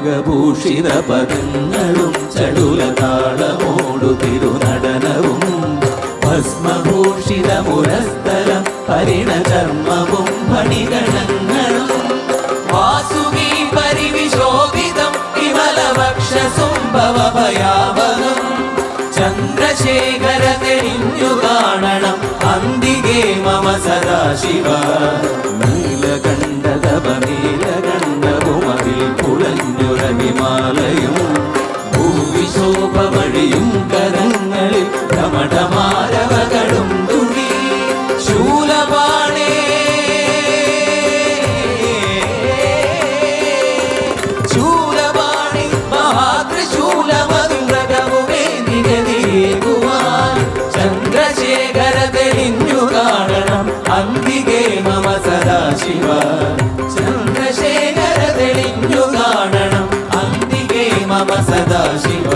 നാഗഭൂഷിത പദങ്ങളും ചടുലതാളമോടു തിരുനടനവും ഭസ്മഭൂഷിത മുരസ്ഥലം ഹരിണചർമ്മവും മണിഗണങ്ങളും വാസുകി പരിവിശോഭിതം വിമലവക്ഷസുംഭവഭയാവകം ചന്ദ്രശേഖര തെളിഞ്ഞു കാണണം അന്തികേ മമ സദാശിവ നീലകണ്ഠതപനീലകണ്ഠവുമതിൽ കുളഞ്ഞുര ഹിമാലയം ഭൂവിശോഭ വഴിയും കരങ്ങളിൽ കമഠമാരവകളും തുണി ശൂലപാണേ ശൂലപാണി മഹാത്രിശൂലമന്ത്രകവുമേ നിഗതിയേകുവാൻ ചന്ദ്രശേഖര തെളിഞ്ഞു കാണണം അന്തികേ മമ സദാശിവ ചന്ദ്രശേഖര തെളിഞ്ഞു കാണണം അന്തികേ മമ സദാശിവ